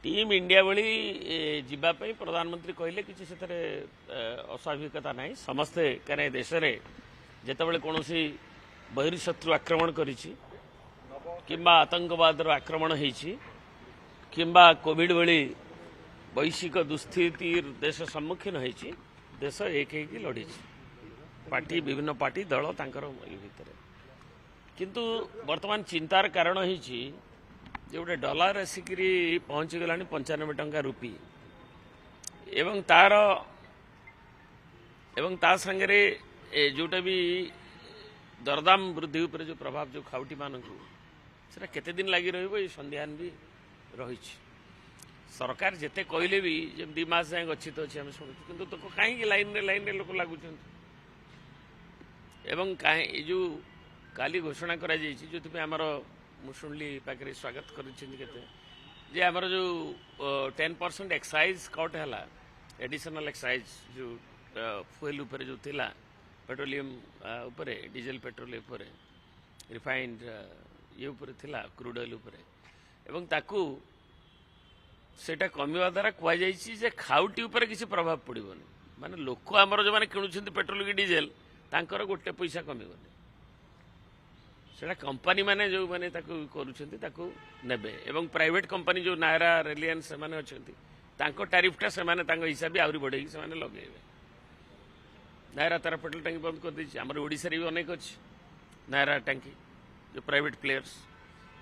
Team India भली जीवाई प्रधानमंत्री कहले कि अस्वाभाविकता ना समस्ते कहीं देश में जिते कौन बहिर्शत्रु आक्रमण किंबा आतंकवाद आक्रमण किंबा कोविड भली वैश्विक दुस्थिति देश सम्मुखीन होती देश एक लड़ी पार्टी विभिन्न पार्टी दल भितर किंतु वर्तमान चिंतार कारण होती जो गोटे डॉलर आसिक पहुंची गला 95 टंका रुपी एवं ता संगे जोटा भी दरदाम वृद्धि उपर जो प्रभाव जो खाउटी मानक से केते दिन लगी रही संध्यान भी रही सरकार जिते कहले भी जब 2 मास जाए गच्छित अच्छे आम शुणु कि तो कहीं लाइन लोक लगुच एवं जो काली घोषणा करा जो आमर मु शुणिली पाखे स्वागत करते आमर जो 10% एक्साइज कट है एडिशनल एक्साइज जो फुएल उपर जो थिला पेट्रोलियम उपरे डीजेल पेट्रोल उपर रिफाइंड ये उपर थिला क्रूड ऑयल उपर एवं ताकू सेटा कमिवा द्वारा कहुई खाउटी उपर किसी प्रभाव पड़ोनी माने लोक आमर जो मैंने किणुंट पेट्रोल कि डीजेल तांकर गोटे पैसा कमिबनी सेटा कंपनी माने जो माने नेबे एवं प्राइवेट कंपनी जो नायरा रिलायंस से माने अछंती तांको टैरिफटा से माने तांको हिसाब भी आउरी बढ़ेगी से माने लगेबे नायरा तार पेट्रोल टंकी बंद कर दी आमर ओडिशा रे भी अनेक अच्छी नायरा टंकी जो प्राइवेट प्लेयर्स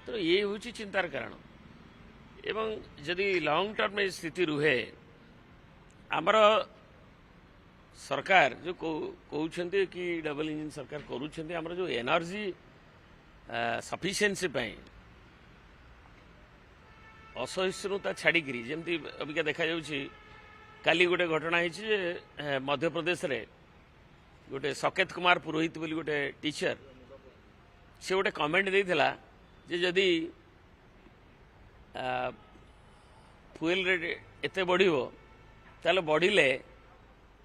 तो ये हूँ चिंतार कारण एवं जदि लॉन्ग टर्म में स्थिति रुहे आमर सरकार जो कहते कि डबल इंजिन सरकार करुँच आमर जो एनर्जी सफिशिएंसी असहिष्णुता छाड़िकी जमी अबिका देखा काली गोटे घटना है मध्य प्रदेश रे गोटे सकेत कुमार पुरोहित बोली गोटे टीचर से गोटे कमेंट देइथिला जे जदि फुएल रेट एते बढ़िबो ताले बढ़िले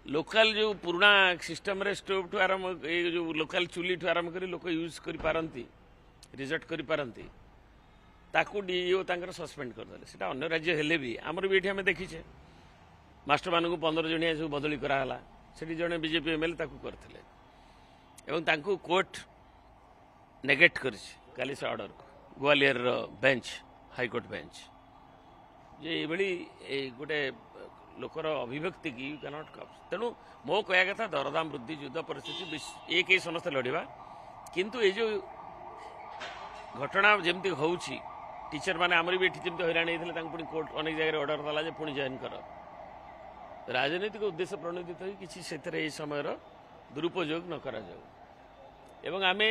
लोकल जो पुराना सिस्टम रे स्टोव ठू आरंभ जो लोकल चुली ठू आरंभ करी लोक यूज करि पारंती रिजेक्ट करि पारंती ताकू डीओ तांकर सस्पेंड करदेले सेटा अन्य राज्य हेले भी आमर भी एठी हमें देखिछे मास्टर मानकू 15 जणिया सब बदली कराला सेठी जणे बीजेपी एमएलए ताकू करथिले एवं तांकू कोर्ट नेगेट करिछ काली से ऑर्डर को ग्वालियर बेंच हाईकोर्ट बेंच जे एभली गोटे लोकर अभिव्यक्ति की यू कैनॉट कप तेणु मो कह कथा दरदाम वृद्धि युद्ध परिस्थिति एक समस्त लड़वा किंतु ये जो घटना जमती हो टीचर माने आमर भी एठी जमती हैरान होते पुणी कोर्ट अनेक जगह ऑर्डर कला पुणी जॉइन कर राजनीतिक उद्देश्य प्रणोदित हो किसी से समय दुरुपयोग न करा जाऊ एवं आमे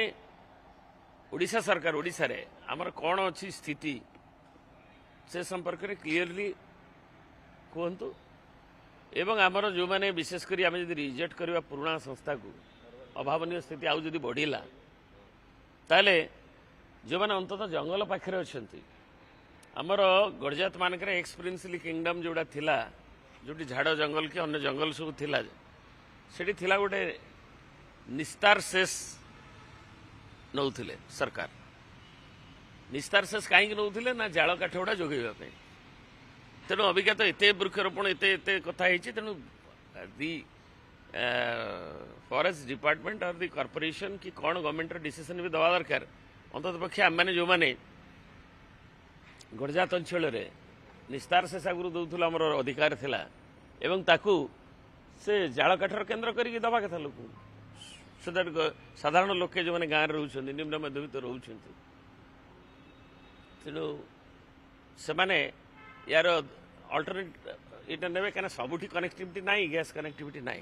ओडिशा सरकार ओडिशा रे आमर कौन अच्छी स्थिति से संपर्क में क्लीयरली कहतु एवं आमर जो मैंने विशेषकर आम जब रिजेक्ट करवा पुराना संस्था को अभावन स्थिति आउ जदि बढ़िला ताले जो मैंने अंततः जंगल पाखे अच्छा आमर गड़जात मानक एक्सपीरियंसली किंगडम जोड़ा थिला जोटी झाड़ जंगल कि अन्य जंगल सब थिला सेठी थिला गोटे निस्तार शेष नौथिले सरकार निस्तार शेष कहीं नौथिले ना जाल काठ गुड़ा जोगेवाई तेणु अबिका तो एत वृक्षरोपण एत कथा तेणु दि फॉरेस्ट डिपार्टमेंट और दि कॉर्पोरेशन कि कौन गवर्नमेंट डिसीजन भी दवा दरकार अंतत पक्षे आम मैंने जो मैंने गड़जात अंचल निस्तार शेष आगुरी दौला आमर अधिकार थिला एवं ताकू से जाल काठर केन्द्र करके दवा कथा लोक सो दैट साधारण लोके जो मैंने गाँव में रोच निम्न मध्यवित्त रोच तेणु से माने यार अल्टरनेट इटा नेबे कहीं सबुठी कनेक्टिविटी नाई गैस कनेक्टिविटी नाई।